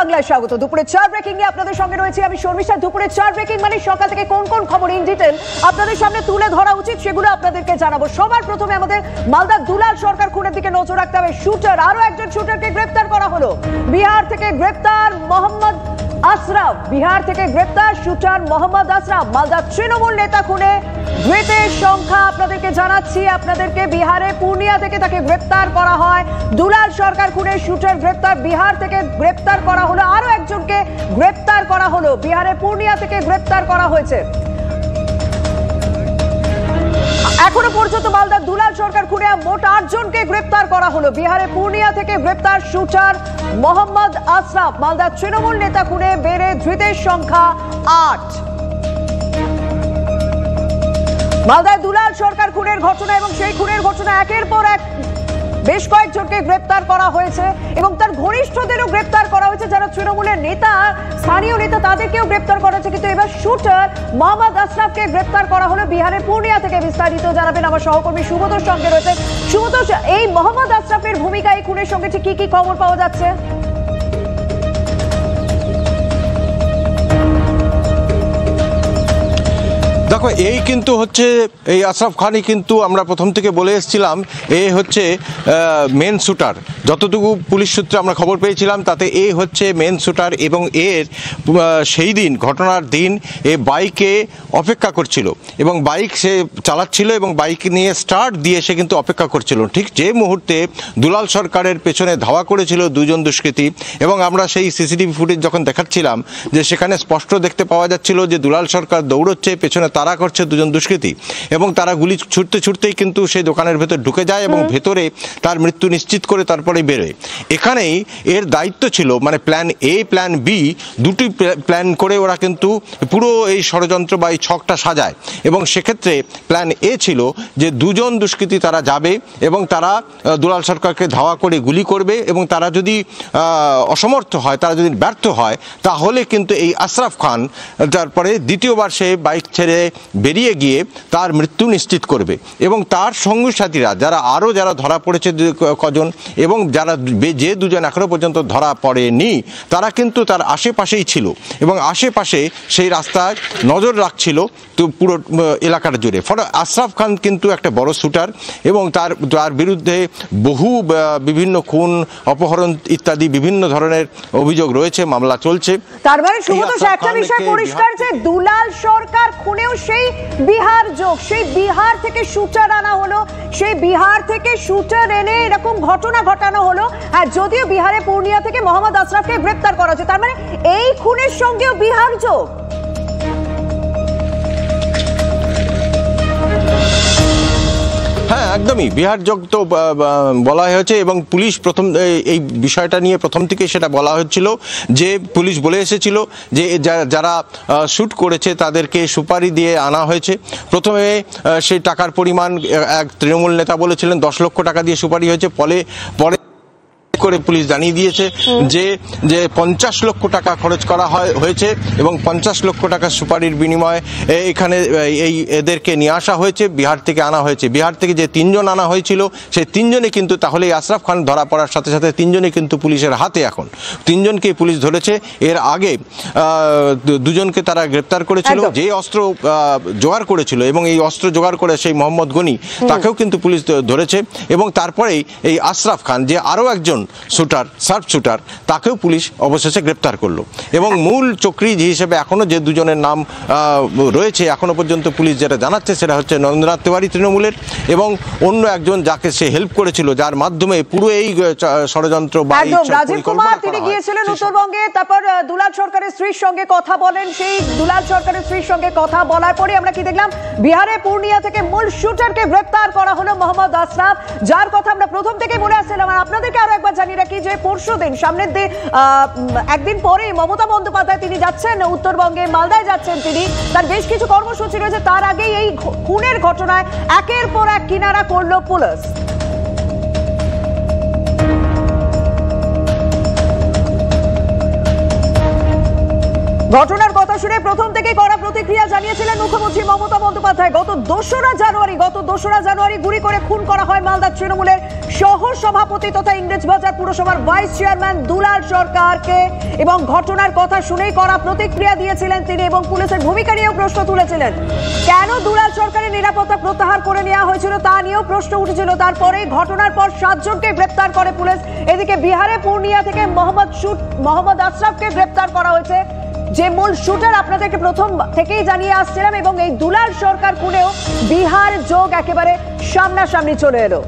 বাংলায় স্বাগত। দুপুরে 4 ব্রেকিং নিয়ে আপনাদের সঙ্গে রয়েছে আমি শর্মিষ্ঠা। দুপুরে 4 ব্রেকিং মানে সকাল থেকে কোন কোন খবর ইন ডিটেল আপনাদের সামনে তুলে ধরা উচিত সেগুলো আপনাদেরকে জানাবো। সবার প্রথমে আমাদের মালদার দুলাল সরকার খুনের দিকে নজর রাখতে হবে। শুটার, আরো একজন শুটারকে গ্রেফতার করা হলো। বিহার থেকে গ্রেফতার মোহাম্মদ আশরাফ। বিহার থেকে গ্রেফতার শুটার মোহাম্মদ আশরাফ। মালদার তৃণমূল নেতা খুনে ধৃতের সংখ্যা আপনাদেরকে জানাচ্ছি। আপনাদেরকে বিহারে পূর্ণিয়া থেকে তাকে গ্রেফতার করা হয়। দুলাল সরকার খুনের শুটার গ্রেফতার। বিহার থেকে গ্রেফতার করা হলো, আরো একজনকে গ্রেফতার করা হলো। বিহারে পূর্ণিয়া থেকে গ্রেফতার করা হয়েছে। এখনো পর্যন্ত মালদার দুলাল সরকার খুনে মোট 8 জনকে গ্রেফতার করা হলো। বিহারে পূর্ণিয়া থেকে গ্রেফতার শুটার মোহাম্মদ আশরাফ। মালদার তৃণমূল নেতা খুনে বেড়ে ধৃতের সংখ্যা 8। মালদায় দুলাল সরকার খুনের ঘটনা এবং সেই খুনের ঘটনা একের পর এক বেশ কয়েকজনকে গ্রেফতার করা হয়েছে এবং তার ঘনিষ্ঠদেরও গ্রেফতার করা হয়েছে। যারা তৃণমূলের নেতা, স্থানীয় নেতা, তাদেরকেও গ্রেফতার করা হয়েছে। কিন্তু এবার শুটার মোহাম্মদ আশরাফকে গ্রেফতার করা হলো বিহারের পূর্ণিয়া থেকে। বিস্তারিত জানাবেন আমার সহকর্মী সুবোধর সঙ্গে রয়েছে। সুবোধ, এই মোহাম্মদ আশরাফের ভূমিকা এই খুনের সঙ্গে ঠিক কি খবর পাওয়া যাচ্ছে? দেখো, এই কিন্তু হচ্ছে এই আশরাফ খানই কিন্তু আমরা প্রথম থেকে বলে এসেছিলাম এ হচ্ছে মেন শুটার। যতটুকু পুলিশ সূত্রে আমরা খবর পেয়েছিলাম তাতে এ হচ্ছে মেন শুটার এবং এর সেই দিন, ঘটনার দিন, এ বাইকে অপেক্ষা করছিল এবং বাইক সে চালাচ্ছিল এবং বাইক নিয়ে স্টার্ট দিয়ে সে কিন্তু অপেক্ষা করছিল। ঠিক যে মুহূর্তে দুলাল সরকারের পেছনে ধাওয়া করেছিল দুজন দুষ্কৃতী এবং আমরা সেই সিসিটিভি ফুটেজ যখন দেখাচ্ছিলাম যে সেখানে স্পষ্ট দেখতে পাওয়া যাচ্ছিল যে দুলাল সরকার দৌড়চ্ছে, পেছনে তাড়া করছে দুজন দুষ্কৃতী এবং তারা গুলি ছুটতে ছুটতেই কিন্তু সেই দোকানের ভেতর ঢুকে যায় এবং ভেতরে তার মৃত্যু নিশ্চিত করে তারপরে বেরোয়। এখানেই এর দায়িত্ব ছিল, মানে প্ল্যান এ প্ল্যান বি দুটি প্ল্যান করে ওরা কিন্তু পুরো এই ষড়যন্ত্র বা এই ছকটা সাজায় এবং সেক্ষেত্রে প্ল্যান এ ছিল যে দুজন দুষ্কৃতী তারা যাবে এবং তারা দুলাল সরকারকে ধাওয়া করে গুলি করবে এবং তারা যদি অসমর্থ হয়, তারা যদি ব্যর্থ হয়, তাহলে কিন্তু এই আশরাফ খান তারপরে দ্বিতীয়বার সে বাইক ছেড়ে বেরিয়ে গিয়ে তার মৃত্যু নিশ্চিত করবে এবং তার সঙ্গী সাথীরা যারা ধরা পড়েছে কজন এবং যে দুজন এখনো পর্যন্ত ধরা পড়েনি তারা কিন্তু তার আশেপাশেই ছিল এবং আশেপাশে সেই রাস্তায় নজর রাখছিল তো পুরো এলাকার জুড়ে। ফলে আশরাফ খান কিন্তু একটা বড় শুটার এবং তার বিরুদ্ধে বহু বিভিন্ন খুন, অপহরণ ইত্যাদি বিভিন্ন ধরনের অভিযোগ রয়েছে, মামলা চলছে। তার মানে একটা বিষয় পরিষ্কার যে দুলাল সরকার খুনেও সেই বিহার যোগ, সেই বিহার থেকে শুটার আনা হলো, সেই বিহার থেকে শুটার এনে এরকম ঘটনা ঘটানো হলো। আর যদিও বিহারে পূর্ণিয়া থেকে মোহাম্মদ আশরাফকে গ্রেফতার করা হয়েছে, তার মানে এই খুনের সঙ্গেও বিহার যোগ। হ্যাঁ, একদমই বিহার যোগ তো বলা হয়েছে এবং পুলিশ প্রথম এই বিষয়টা নিয়ে প্রথম থেকে সেটা বলা হচ্ছিল যে পুলিশ বলে এসেছিল যে যারা শ্যুট করেছে তাদেরকে সুপারি দিয়ে আনা হয়েছে। প্রথমে সেই টাকার পরিমাণ এক তৃণমূল নেতা বলেছিলেন 10 লক্ষ টাকা দিয়ে সুপারি হয়েছে। পরে করে পুলিশ জানিয়ে দিয়েছে যে 50 লক্ষ টাকা খরচ করা হয়েছে এবং 50 লক্ষ টাকা সুপারির বিনিময়ে এখানে এদেরকে নিয়ে আসা হয়েছে, বিহার থেকে আনা হয়েছে। বিহার থেকে যে 3 জন আনা হয়েছিল সেই 3 জনে কিন্তু তাহলে আশরাফ খান ধরা পড়ার সাথে সাথে 3 জনই কিন্তু পুলিশের হাতে। এখন 3 জনকে পুলিশ ধরেছে। এর আগে 2 জনকে তারা গ্রেপ্তার করেছিল যে অস্ত্র জোগাড় করেছিল এবং এই অস্ত্র জোগাড় করে সেই মোহাম্মদ গনি তাকেও কিন্তু পুলিশ ধরেছে এবং তারপরেই এই আশরাফ খান যে আরও একজন শুটার, সার্ফ শুটার, তাকেও পুলিশ অবশেষে গ্রেপ্তার করলো এবং মূল চক্রী হিসেবে এখনো যে 2 জনের নাম রয়েছে এখনো পর্যন্ত পুলিশ যেটা জানাচ্ছে সেটা হচ্ছে নরেন্দ্রনাথ তিওয়ারি তৃণমূলের এবং অন্য একজন যাকে সে হেল্প করেছিল, যার মাধ্যমে পুরো এই ষড়যন্ত্র বা রাজীব কুমার তিনি গিয়েছিলেন উত্তরবঙ্গে, তারপর দুলাল সরকারের স্ত্রীর সঙ্গে কথা বলেন। সেই দুলাল সরকারের স্ত্রীর সঙ্গে কথা বলার পরে আমরা কি দেখলাম, বিহারে পূর্ণিয়া থেকে মূল শুটারকে গ্রেফতার করা হলো মোহাম্মদ আশরাফ, যার কথা আমরা প্রথম থেকে বলে আসছিলাম। আর আপনাদেরকে আরো একবার জানিয়ে রাখি যে পরশুদিন সামনের দিন একদিন পরে মমতা বন্দ্যোপাধ্যায় তিনি যাচ্ছেন উত্তরবঙ্গে, মালদায় যাচ্ছেন তিনি। তার বেশ কিছু কর্মসূচি রয়েছে। তার আগেই এই খুনের ঘটনায় একের পর এক কিনারা করলো পুলিশ। ঘটনার কথা শুনে প্রথম থেকে কড়া প্রতিক্রিয়া জানিয়েছিলেন মুখ্যমন্ত্রী মমতা বন্দ্যোপাধ্যায়। গত 2রা জানুয়ারি গুলি করে খুন করা হয় মালদার তৃণমূলের সহ সভাপতি তথা ইংরেজবাজার পুরসভার ভাইস চেয়ারম্যান দুলাল সরকারকে এবং ঘটনার কথা শুনেই কড়া প্রতিক্রিয়া দিয়েছিলেন তিনি এবং পুলিশের ভূমিকা নিয়েও প্রশ্ন তুলেছিলেন। কেন দুলাল সরকারের নিরাপত্তা প্রত্যাহার করে নেওয়া হয়েছিল তা নিয়েও প্রশ্ন উঠেছিল। তারপরে ঘটনার পর 7 জনকে গ্রেপ্তার করে পুলিশ। এদিকে বিহারে পূর্ণিয়া থেকে মোহাম্মদ আশরাফকে গ্রেপ্তার করা হয়েছে, যে মূল শুটার আপনাদেরকে প্রথম থেকেই জানিয়ে আসছিলাম, এবং এই দুলাল সরকার খুনেও বিহার যোগ একেবারে সামনাসামনি চলে এলো।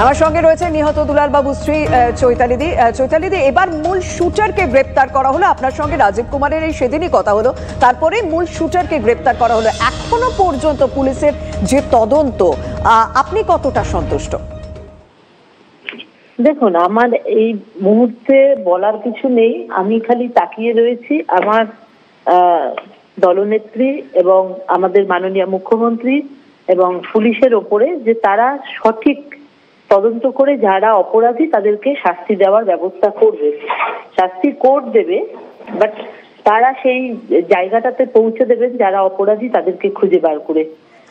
আমার সঙ্গে রয়েছে নিহত দুলাল বাবু শ্রী চৈতালিদি। চৈতালিদি, এবার মূল শুটারকে গ্রেপ্তার করা হলো, আপনার সঙ্গে রাজীব কুমারের এই সেদিনই কথা হলো, তারপরে মূল শুটারকে গ্রেপ্তার করা হলো। এখনো পর্যন্ত পুলিশের যে তদন্ত, আপনি কতটা সন্তুষ্ট? দেখুন, আমার এই মুহূর্তে বলার কিছু নেই। আমি খালি তাকিয়ে রয়েছি আমার দলনেত্রী এবং আমাদের মাননীয় মুখ্যমন্ত্রী এবং পুলিশের ওপরে, যে তারা সঠিক তদন্ত করে যারা অপরাধী তাদেরকে শাস্তি দেওয়ার ব্যবস্থা করবে, শাস্তি কোর্ট দেবে, বাট তারা সেই জায়গাটাতে পৌঁছে দেবেন যারা অপরাধী তাদেরকে খুঁজে বার করে।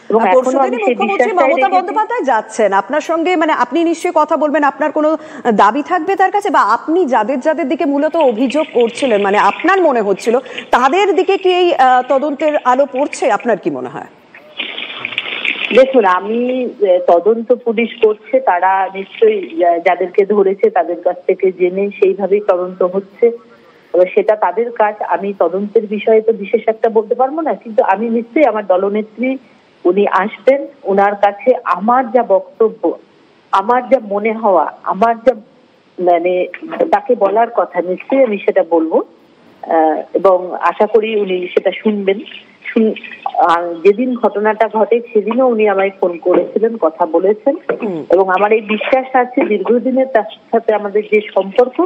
মুখ্যমন্ত্রী মমতা বন্দ্যোপাধ্যায় যাচ্ছেন আপনার সঙ্গে, মানে আপনি নিশ্চয়ই কথা বলবেন, আপনার কোনো দাবি থাকবে তার কাছে, বা আপনি যাদের দিকে মূলত অভিযোগ করছিলেন, মানে আপনার মনে হচ্ছিল তাদের দিকে কি এই তদন্তের আলো পড়ছে, আপনার কি মনে হয়? দেখুন, আমি তদন্ত পুলিশ করছে, তারা নিশ্চয়ই যাদেরকে ধরেছে তাদের কাছ থেকে জেনে সেইভাবেই তদন্ত হচ্ছে, সেটা তাদের কাজ। আমি তদন্তের বিষয়ে তো বিশেষ একটা বলতে পারবো না, কিন্তু আমি নিশ্চয়ই আমার দলনেত্রী উনি আসবেন, ওনার কাছে আমার যা বক্তব্য, আমার যা মনে হওয়া, আমার যা মানে তাকে বলার কথা, নিশ্চয়ই আমি সেটা বলবো এবং আশা করি উনি সেটা শুনবেন। যেদিন ঘটনাটা ঘটে সেদিনও উনি আমায় ফোন করেছিলেন, কথা বলেছেন, এবং আমার এই বিশ্বাস আছে দীর্ঘদিনের তার সাথে আমাদের যে সম্পর্ক,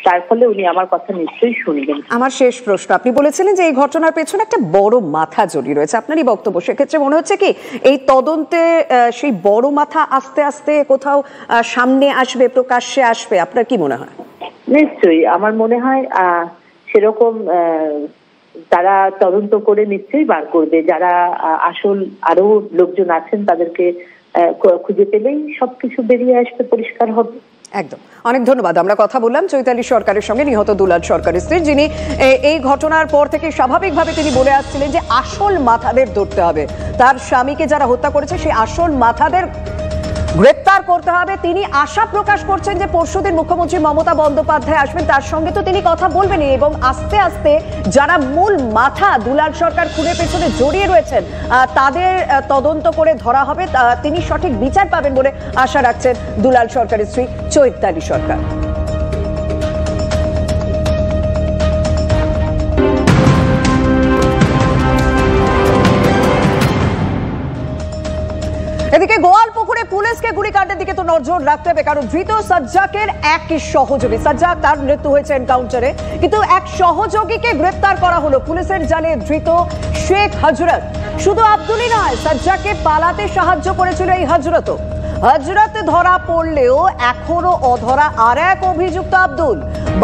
তার ফলে উনি আমার কথা নিশ্চয়ই শুনবেন। আমার শেষ প্রশ্ন, আপনি বলেছিলেন যে এই ঘটনার পেছনে একটা বড় মাথা জড়িয়ে রয়েছে, আপনারই বক্তব্য, সেক্ষেত্রে মনে হচ্ছে কি এই তদন্তে সেই বড় মাথা আস্তে আস্তে কোথাও সামনে আসবে, প্রকাশ্যে আসবে, আপনার কি মনে হয়? নিশ্চয়ই আমার মনে হয় সেরকম তারা তদন্ত করে নিশ্চয়ই বার করবে, যারা আসল আরো লোকজন আছেন তাদেরকে খুঁজে পেলেই সবকিছু বেরিয়ে আসবে, পরিষ্কার হবে। একদম, অনেক ধন্যবাদ। আমরা কথা বললাম চৈতালি সরকারের সঙ্গে, নিহত দুলাল সরকারের স্ত্রী, যিনি এই ঘটনার পর থেকে স্বাভাবিকভাবে তিনি বলে আসছিলেন যে আসল মাথাদের ধরতে হবে, তার স্বামীকে যারা হত্যা করেছে সেই আসল মাথাদের গ্রেপ্তার করতে হবে। তিনি আশা প্রকাশ করছেন যে পরশুদিন মুখ্যমন্ত্রী মমতা বন্দ্যোপাধ্যায় আসবেন, তার সঙ্গে তো তিনি কথা বলবেনই, এবং আস্তে আস্তে যারা মূল মাথা দুলাল সরকার খুনের পেছনে জড়িয়ে রয়েছেন তাদের তদন্ত করে ধরা হবে, তিনি সঠিক বিচার পাবেন বলে আশা রাখছেন দুলাল সরকারের স্ত্রী চৈতালি সরকার। এদিকে গোয়ালপুকুরে পুলিশকে গুলিকাণ্ডের দিকে তো নজর রাখতে হবে, কারণ ধৃত সাজ্জাকের এক সহযোগী, সাজ্জাক তার মৃত্যু হয়েছে এনকাউন্টারে, কিন্তু এক সহযোগীকে গ্রেপ্তার করা হলো পুলিশের জালে। ধৃত শেখ হযরত, শুধু আব্দুলই নয়, সাজ্জাককে পালাতে সাহায্য করেছিল এই হযরতও। হযরত ধরা পড়লেও এখনো অধরা আর এক অভিযুক্ত আব্দুল।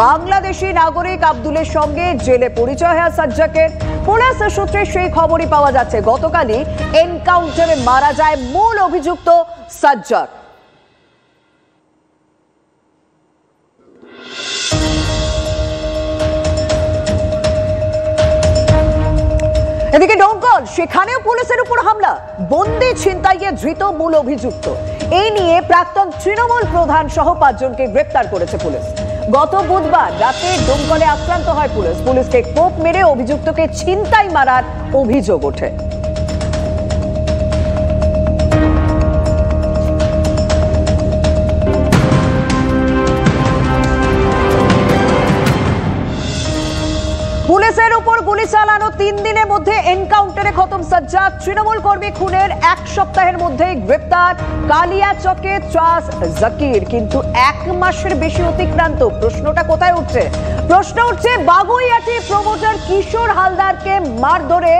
বাংলাদেশি নাগরিক আব্দুলের সঙ্গে জেলে পরিচয় হয় সাজ্জাকের। পুলিশ সূত্রে সেই খবরই পাওয়া যাচ্ছে, গতকালই এনকাউন্টারে মারা যায় মূল অভিযুক্ত সাজ্জাক। এদিকে ডোমকল, সেখানেও পুলিশের উপর হামলা, বন্দি ছিনতাইয়ে ধৃত মূল অভিযুক্ত। এই নিয়ে প্রাক্তন তৃণমূল প্রধান সহ 5 জনকে গ্রেপ্তার করেছে পুলিশ। গত বুধবার রাতে ডোমকলে আক্রান্ত হয় পুলিশ, পুলিশকে কোপ মেরে অভিযুক্তকে ছিনতাই মারার অভিযোগ ওঠে। পুলিশের উপর গুলি চালানো 3 দিনের মধ্যে এনকাউন্টারে খতম সাজ্জাক। তৃণমূল কর্মী খুনের 1 সপ্তাহের মধ্যে গ্রেপ্তার কালিয়াচকে ত্রাস জাকির, কিন্তু 1 মাসের বেশি অতিক্রান্ত। প্রশ্নটা কোথায় উঠছে? প্রশ্ন উঠছে বাগুইআটি প্রমোটার কিশোর হালদারকে মারধরে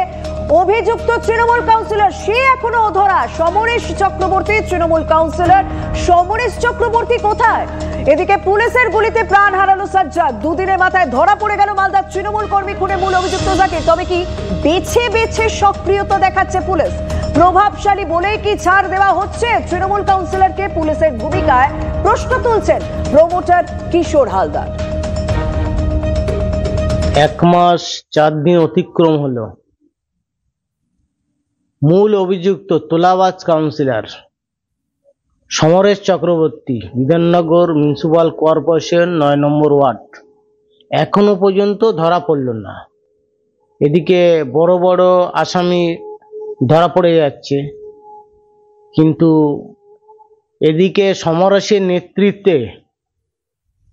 অভিযুক্ত তৃণমূল কাউন্সিলর, সে এখনো অধরা। সমরেশ চক্রবর্তী, তৃণমূল কাউন্সিলর সমরেশ চক্রবর্তী কোথায়? এদিকে পুলিশের গুলিতে প্রাণ হারালো সাজ্জাক। 2 দিনের মাথায় ধরা পড়ে গেল মালদার তৃণমূল কর্মী খুনে মূল অভিযুক্ত জাকির। তবে কি বেছে বেছে সক্রিয়তা দেখাচ্ছে পুলিশ? প্রভাবশালী বলেই কি ছাড় দেওয়া হচ্ছে? তৃণমূল কাউন্সিলরকে পুলিশের ভূমিকায় প্রশ্ন তুলছেন প্রমোটার কিশোর হালদার। 1 মাস 4 দিন অতিক্রম হলো। মূল অভিযুক্ত তোলাবাজ councillor Samaresh Chakraborty, Bidhannagar municipal corporation 9 নম্বর ওয়ার্ড, এখনো পর্যন্ত ধরা পড়ল না। এদিকে বড় বড় আসামি ধরা পড়ে যাচ্ছে, কিন্তু এদিকে সমরেশের নেতৃত্বে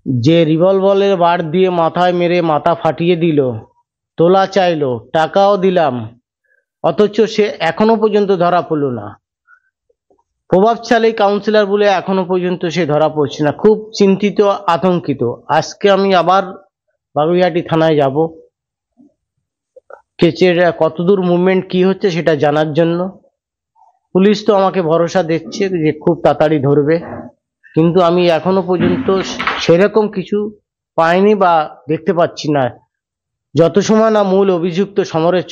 যে রিভলভারের বার দিয়ে মাথায় মেরে মাথা ফাটিয়ে দিল, তোলা চাইলো, টাকাও দিলাম, অথচ সে এখনো পর্যন্ত ধরা পড়ল না। প্রভাবশালী কাউন্সিলর বলে এখনো পর্যন্ত সে ধরা পড়ছে না। খুব চিন্তিত, আতঙ্কিত। আজকে আমি আবার বাগুইআটি থানায় যাব, কেসের কতদূর মুভমেন্ট কি হচ্ছে সেটা জানার জন্য। পুলিশ তো আমাকে ভরসা দিচ্ছে যে খুব তাড়াতাড়ি ধরবে, কিন্তু আমি এখনো পর্যন্ত সেরকম কিছু পাইনি বা দেখতে পাচ্ছি না, যত সময় না মূল অভিযুক্ত সমরেশ